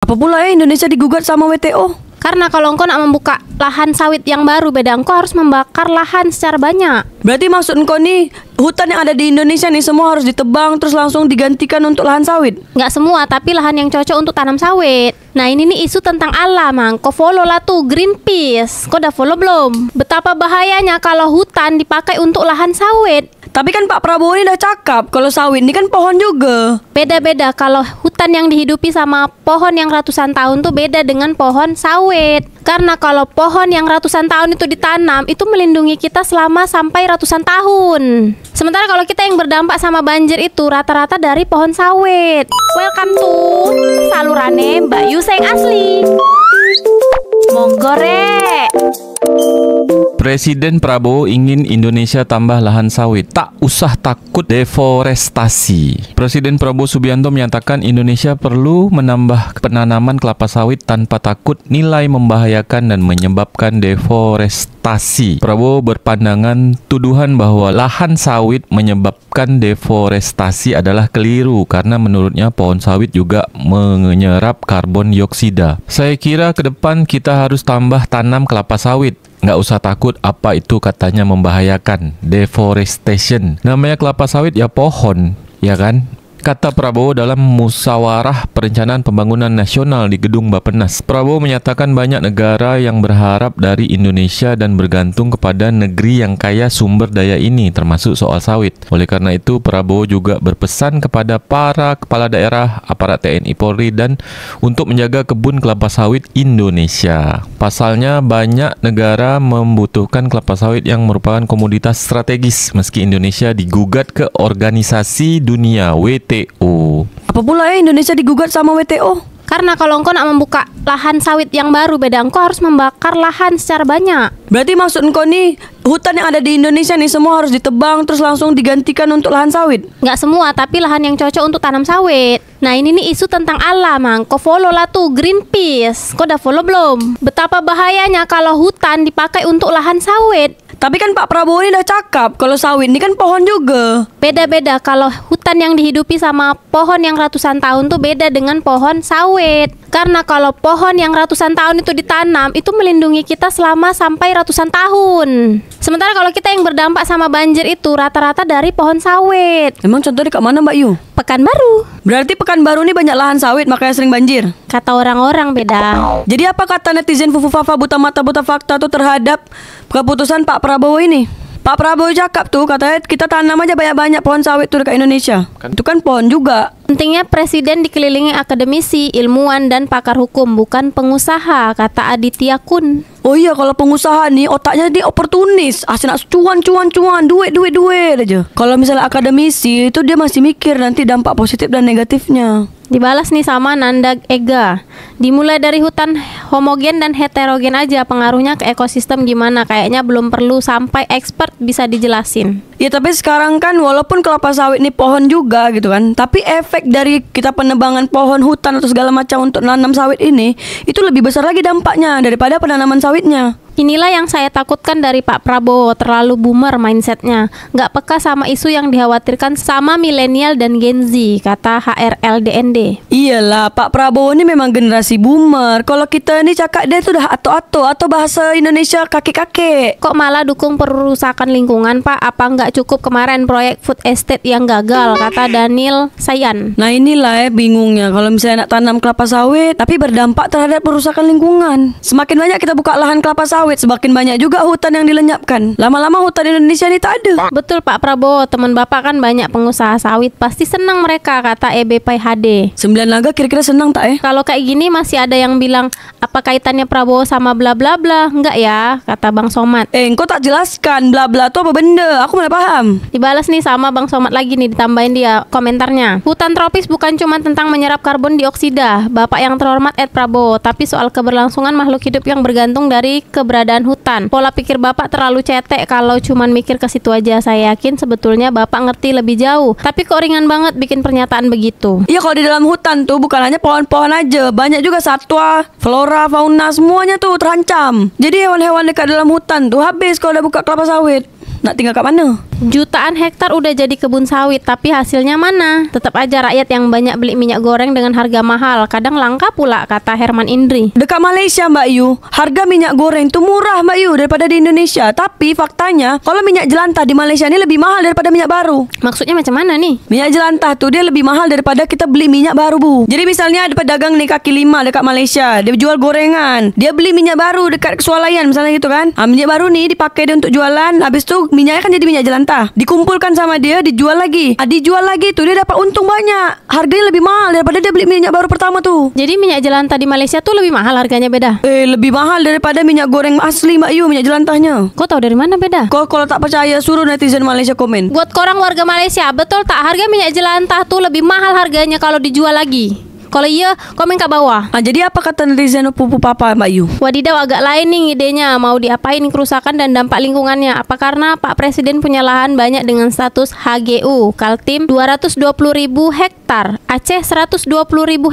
Apa pula ya Indonesia digugat sama WTO? Karena kalau engkau nak membuka lahan sawit yang baru beda, engkau harus membakar lahan secara banyak. Berarti maksud engkau nih, hutan yang ada di Indonesia nih semua harus ditebang terus langsung digantikan untuk lahan sawit? Nggak semua, tapi lahan yang cocok untuk tanam sawit. Nah ini nih isu tentang alam, Mang. Kau follow lah tuh Greenpeace. Kau udah follow belum? Betapa bahayanya kalau hutan dipakai untuk lahan sawit. Tapi kan Pak Prabowo ini udah cakap kalau sawit ini kan pohon juga. Beda-beda, kalau hutan yang dihidupi sama pohon yang ratusan tahun tuh beda dengan pohon sawit. Karena kalau pohon yang ratusan tahun itu ditanam, itu melindungi kita selama sampai ratusan tahun. Sementara kalau kita yang berdampak sama banjir itu rata-rata dari pohon sawit. Welcome to salurane Mbak Yuseng asli. Monggo rek. Presiden Prabowo ingin Indonesia tambah lahan sawit, tak usah takut deforestasi. Presiden Prabowo Subianto menyatakan Indonesia perlu menambah penanaman kelapa sawit tanpa takut nilai membahayakan dan menyebabkan deforestasi. Prabowo berpandangan tuduhan bahwa lahan sawit menyebabkan deforestasi adalah keliru karena menurutnya pohon sawit juga menyerap karbon dioksida. Saya kira ke depan kita harus tambah tanam kelapa sawit. Nggak usah takut apa itu katanya membahayakan. Deforestation. Namanya kelapa sawit ya pohon, ya kan? Kata Prabowo dalam musyawarah perencanaan pembangunan nasional di gedung Bappenas. Prabowo menyatakan banyak negara yang berharap dari Indonesia dan bergantung kepada negeri yang kaya sumber daya ini, termasuk soal sawit. Oleh karena itu, Prabowo juga berpesan kepada para kepala daerah, aparat TNI Polri dan untuk menjaga kebun kelapa sawit Indonesia. Pasalnya, banyak negara membutuhkan kelapa sawit yang merupakan komoditas strategis meski Indonesia digugat ke Organisasi Dunia WTO. Apa pula ya Indonesia digugat sama WTO? Karena kalau engkau nak membuka lahan sawit yang baru beda, engkau harus membakar lahan secara banyak. Berarti maksud engkau nih, hutan yang ada di Indonesia nih semua harus ditebang terus langsung digantikan untuk lahan sawit? Nggak semua, tapi lahan yang cocok untuk tanam sawit. Nah ini nih isu tentang alam, Mang. Kau follow lah tuh Greenpeace. Kau udah follow belum? Betapa bahayanya kalau hutan dipakai untuk lahan sawit. Tapi kan Pak Prabowo ini udah cakap kalau sawit ini kan pohon juga. Beda-beda, kalau hutan yang dihidupi sama pohon yang ratusan tahun tuh beda dengan pohon sawit. Karena kalau pohon yang ratusan tahun itu ditanam, itu melindungi kita selama sampai ratusan tahun. Sementara kalau kita yang berdampak sama banjir itu rata-rata dari pohon sawit. Emang contohnya kat mana Mbak Yu? Pekanbaru. Berarti Pekanbaru ini banyak lahan sawit makanya sering banjir. Kata orang-orang beda. Jadi apa kata netizen Fufu Fafa buta mata buta fakta tuh terhadap keputusan Pak Prabowo ini? Pak Prabowo cakap tuh katanya kita tanam aja banyak-banyak pohon sawit tuh dekat Indonesia. Itu kan pohon juga. Pentingnya presiden dikelilingi akademisi, ilmuwan, dan pakar hukum, bukan pengusaha, kata Aditya Kun. Oh iya, kalau pengusaha nih otaknya dia oportunis, asal nak cuan, duit aja. Kalau misalnya akademisi itu dia masih mikir nanti dampak positif dan negatifnya. Dibalas nih sama Nanda Ega. Dimulai dari hutan homogen dan heterogen aja, pengaruhnya ke ekosistem gimana? Kayaknya belum perlu sampai expert bisa dijelasin. Ya tapi sekarang kan walaupun kelapa sawit ini pohon juga gitu kan, tapi efek dari kita penebangan pohon hutan atau segala macam untuk nanam sawit ini itu lebih besar lagi dampaknya daripada penanaman sawitnya. Inilah yang saya takutkan dari Pak Prabowo, terlalu boomer mindsetnya, nggak peka sama isu yang dikhawatirkan sama milenial dan Gen Z, kata HRLDND. Iyalah, Pak Prabowo ini memang generasi boomer. Kalau kita ini cakap dia tuh udah ato-ato atau bahasa Indonesia kakek-kakek. Kok malah dukung perusakan lingkungan, Pak? Apa nggak cukup kemarin proyek food estate yang gagal, kata Daniel Sayan. Nah inilah bingungnya kalau misalnya nak tanam kelapa sawit tapi berdampak terhadap perusakan lingkungan. Semakin banyak kita buka lahan kelapa sawit, semakin banyak juga hutan yang dilenyapkan. Lama-lama hutan Indonesia ini tak ada. Betul Pak Prabowo, teman Bapak kan banyak pengusaha sawit, pasti senang mereka, kata EBPHD. 9 Naga kira-kira senang tak Kalau kayak gini masih ada yang bilang apa kaitannya Prabowo sama bla bla bla? Enggak ya, kata Bang Somad. Engkau tak jelaskan bla bla itu apa benda? Aku mana paham. Dibalas nih sama Bang Somad lagi nih, ditambahin dia komentarnya. Hutan tropis bukan cuma tentang menyerap karbon dioksida, Bapak yang terhormat Prabowo, tapi soal keberlangsungan makhluk hidup yang bergantung dari keberadaan hutan. Pola pikir Bapak terlalu cetek kalau cuman mikir ke situ aja. Saya yakin sebetulnya Bapak ngerti lebih jauh, tapi kok ringan banget bikin pernyataan begitu. Iya, kalau di dalam hutan tuh bukan hanya pohon-pohon aja, banyak juga satwa, flora, fauna, semuanya tuh terancam. Jadi hewan-hewan dekat dalam hutan tuh habis kalau udah buka kelapa sawit. Nak tinggal kat mana? Jutaan hektar udah jadi kebun sawit, tapi hasilnya mana? Tetap aja rakyat yang banyak beli minyak goreng dengan harga mahal, kadang langka pula, kata Herman Indri. Dekat Malaysia Mbak Yu, harga minyak goreng tuh murah Mbak Yu daripada di Indonesia. Tapi faktanya kalau minyak jelantah di Malaysia ini lebih mahal daripada minyak baru. Maksudnya macam mana nih? Minyak jelantah tuh dia lebih mahal daripada kita beli minyak baru, Bu. Jadi misalnya ada pedagang nih kaki lima dekat Malaysia, dia jual gorengan, dia beli minyak baru dekat Swalayan misalnya gitu kan. Minyak baru nih dipakai dia untuk jualan, habis tu minyaknya kan jadi minyak jelantah, dikumpulkan sama dia, dijual lagi. Dijual lagi tuh dia dapat untung banyak. Harganya lebih mahal daripada dia beli minyak baru pertama tuh. Jadi minyak jelantah di Malaysia tuh lebih mahal harganya, beda? Lebih mahal daripada minyak goreng asli Mbak Yu, minyak jelantahnya. Kau tahu dari mana beda? Kau kalau tak percaya suruh netizen Malaysia komen. Buat korang warga Malaysia, betul tak harga minyak jelantah tuh lebih mahal harganya kalau dijual lagi? Kalau iya, komen kat bawah. Jadi apa kata netizen pupu papa Mbak Yu? Wadidaw, agak lain nih idenya. Mau diapain kerusakan dan dampak lingkungannya? Apa karena Pak Presiden punya lahan banyak dengan status HGU, Kaltim 220.000 hektar, Aceh 120.000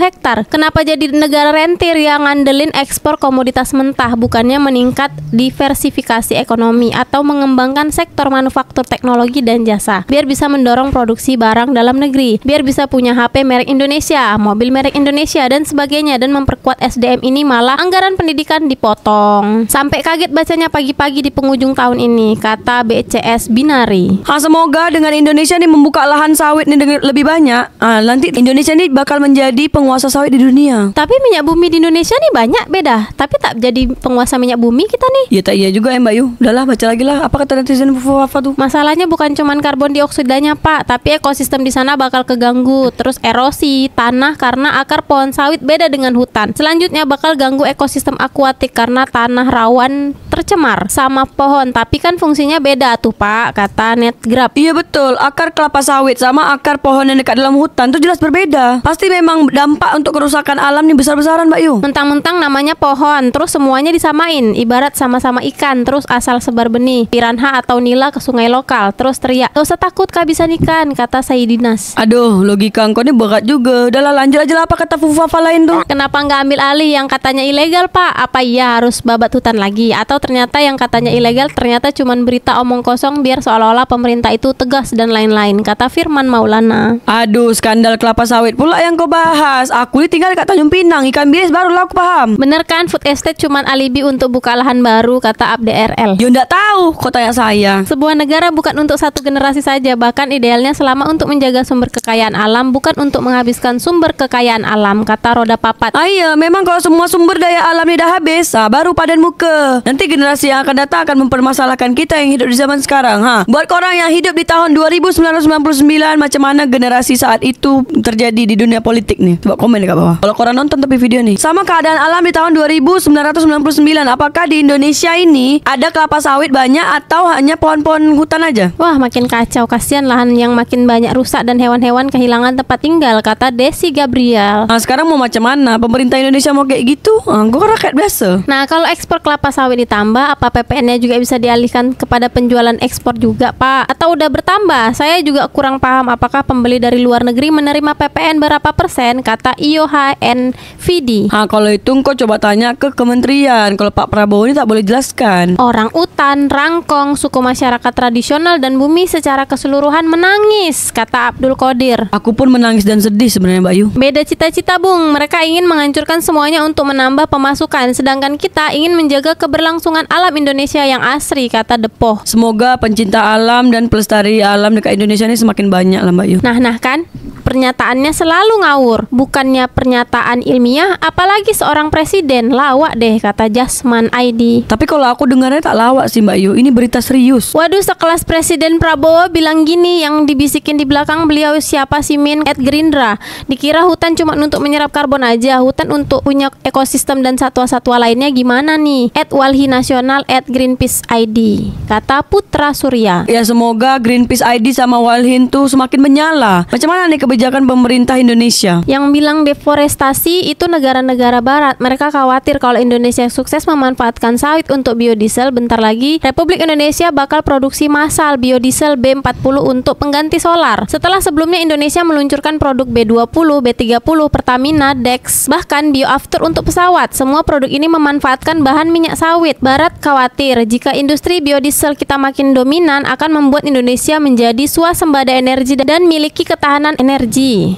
hektar. Kenapa jadi negara rentir yang ngandelin ekspor komoditas mentah, bukannya meningkat diversifikasi ekonomi atau mengembangkan sektor manufaktur teknologi dan jasa, biar bisa mendorong produksi barang dalam negeri, biar bisa punya HP merek Indonesia, mobil merek Indonesia dan sebagainya, dan memperkuat SDM ini malah anggaran pendidikan dipotong. Sampai kaget bacanya pagi-pagi di penghujung tahun ini, kata BCS Binari. Semoga dengan Indonesia nih membuka lahan sawit nih dengan lebih banyak, nanti Indonesia nih bakal menjadi penguasa sawit di dunia. Tapi minyak bumi di Indonesia nih banyak, beda. Tapi tak jadi penguasa minyak bumi kita nih. Ya tak iya juga ya Mbak Yu. Udahlah baca lagi lah. Apa kata netizen Wafa tuh? Masalahnya bukan cuman karbon dioksidanya Pak, tapi ekosistem di sana bakal keganggu. Terus erosi tanah karena akar pohon sawit beda dengan hutan. Selanjutnya bakal ganggu ekosistem akuatik karena tanah rawan tercemar sama pohon. Tapi kan fungsinya beda tuh Pak, kata Netgrab. Iya betul. Akar kelapa sawit sama akar pohon yang dekat dalam hutan tuh jelas berbeda. Pasti memang dampak untuk kerusakan alam nih besar-besaran Mbak Yu. Mentang-mentang namanya pohon, terus semuanya disamain. Ibarat sama-sama ikan, terus asal sebar benih, piranha atau nila ke sungai lokal, terus teriak, "Gak usah takut kehabisan ikan," kata Sayyidinas. Aduh, logika engkau ini berat juga. Udahlah lanjut aja lah, apa kata Fufafa lain tuh. Kenapa nggak ambil alih yang katanya ilegal Pak? Apa iya harus babat hutan lagi? Atau ternyata yang katanya ilegal ternyata cuman berita omong kosong biar seolah-olah pemerintah itu tegas dan lain-lain, kata Firman Maulana. Aduh, skandal kelapa sawit pula yang kau bahas. Aku ini tinggal dekat Tanjung Pinang, ikan bilis barulah aku paham. Bener kan food estate cuman alibi untuk buka lahan baru, kata Abde RL. Yo ndak tahu, kau tanya saya. Sebuah negara bukan untuk satu generasi saja, bahkan idealnya selama untuk menjaga sumber kekayaan alam, bukan untuk menghabiskan sumber kekayaan alam, kata Roda Papat. Iya, memang kalau semua sumber daya alamnya dah habis, baru padan muka. Nanti generasi yang akan datang akan mempermasalahkan kita yang hidup di zaman sekarang. Buat korang yang hidup di tahun 2999, macam mana generasi saat itu terjadi di dunia politik nih? Coba komen dekat bawah. Kalau korang nonton tapi video nih. Sama keadaan alam di tahun 2999, apakah di Indonesia ini ada kelapa sawit banyak atau hanya pohon-pohon hutan aja? Wah, makin kacau. Kasihan lahan yang makin banyak rusak dan hewan-hewan kehilangan tempat tinggal, kata Desi Gabriel. Sekarang mau macam mana? Pemerintah Indonesia mau kayak gitu? Gue rakyat biasa. Nah, kalau ekspor kelapa sawit ditambah, apa PPN-nya juga bisa dialihkan kepada penjualan ekspor juga, Pak? Atau udah bertambah? Saya juga kurang paham apakah pembeli dari luar negeri menerima PPN berapa persen, kata IOHN Vidi. Kalau itu kau coba tanya ke kementerian. Kalau Pak Prabowo ini tak boleh jelaskan. Orang utan, rangkong, suku masyarakat tradisional dan bumi secara keseluruhan menangis, kata Abdul Qadir. Aku pun menangis dan sedih sebenarnya Mbak Yu. Beda cita-cita Bung, mereka ingin menghancurkan semuanya untuk menambah pemasukan, sedangkan kita ingin menjaga keberlangsungan alam Indonesia yang asri, kata Depoh. Semoga pencinta alam dan pelestari alam dekat Indonesia ini semakin banyak lah Mbak Yu. Nah kan, pernyataannya selalu ngawur, bukannya pernyataan ilmiah, apalagi seorang presiden. Lawak deh, kata Jasman ID. Tapi kalau aku dengarnya tak lawak sih Mbak Yu, ini berita serius. Waduh, sekelas Presiden Prabowo bilang gini, yang dibisikin di belakang beliau siapa sih Min? Gerindra. Dikira hutan cuma untuk menyerap karbon aja, hutan untuk punya ekosistem dan satwa-satwa lainnya gimana nih? @walhi nasional @greenpeace ID, kata Putra Surya. Ya semoga Greenpeace ID sama Walhin tuh semakin menyala. Macam mana nih kebijakan kebijakan pemerintah Indonesia? Yang bilang deforestasi itu negara-negara barat. Mereka khawatir kalau Indonesia sukses memanfaatkan sawit untuk biodiesel, bentar lagi Republik Indonesia bakal produksi massal biodiesel B40 untuk pengganti solar. Setelah sebelumnya Indonesia meluncurkan produk B20, B30, Pertamina, Dex, bahkan bioafter untuk pesawat. Semua produk ini memanfaatkan bahan minyak sawit. Barat khawatir jika industri biodiesel kita makin dominan akan membuat Indonesia menjadi swasembada energi dan miliki ketahanan energi.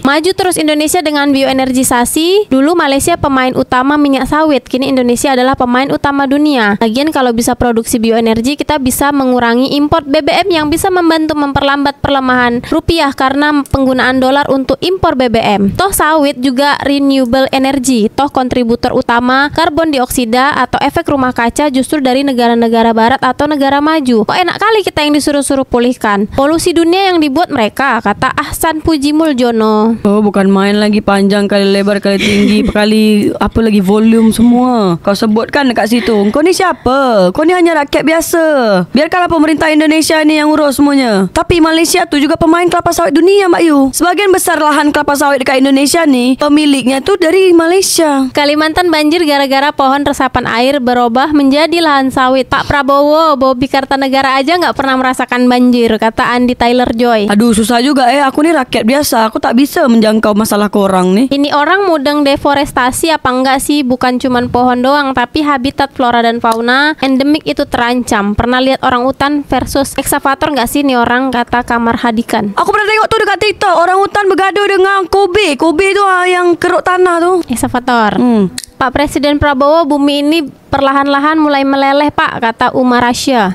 Maju terus Indonesia dengan bioenergisasi. Dulu Malaysia pemain utama minyak sawit, kini Indonesia adalah pemain utama dunia. Lagian kalau bisa produksi bioenergi, kita bisa mengurangi import BBM yang bisa membantu memperlambat perlemahan rupiah karena penggunaan dolar untuk impor BBM. Toh sawit juga renewable energy, toh kontributor utama karbon dioksida atau efek rumah kaca justru dari negara-negara barat atau negara maju. Kok enak kali kita yang disuruh-suruh pulihkan polusi dunia yang dibuat mereka, kata Ahsan Puji Muljono. Oh, bukan main lagi, panjang kali lebar kali tinggi kali apa lagi volume semua. Kau sebutkan dekat situ. Kau ni siapa? Kau ni hanya rakyat biasa. Biarkanlah pemerintah Indonesia ni yang urus semuanya. Tapi Malaysia tu juga pemain kelapa sawit dunia, Mbak Yu. Sebagian besar lahan kelapa sawit dekat Indonesia ni pemiliknya tu dari Malaysia. Kalimantan banjir gara-gara pohon resapan air berubah menjadi lahan sawit. Pak Prabowo, Bobi Kartanegara aja nggak pernah merasakan banjir, kata Andi Tyler Joy. Aduh, susah juga aku ni rakyat biasa. Aku tak bisa menjangkau masalah korang ni. Ini orang mudeng deforestasi apa enggak sih? Bukan cuman pohon doang, tapi habitat flora dan fauna endemik itu terancam. Pernah lihat orang utan versus eksavator nggak sih nih orang, kata Kamar Hadikan. Aku pernah tengok tu dekat TikTok, orang hutan bergaduh dengan Kobe. Kobe tu yang keruk tanah tu. Eksavator. Pak Presiden Prabowo, bumi ini perlahan-lahan mulai meleleh, Pak, kata Umar Rasya.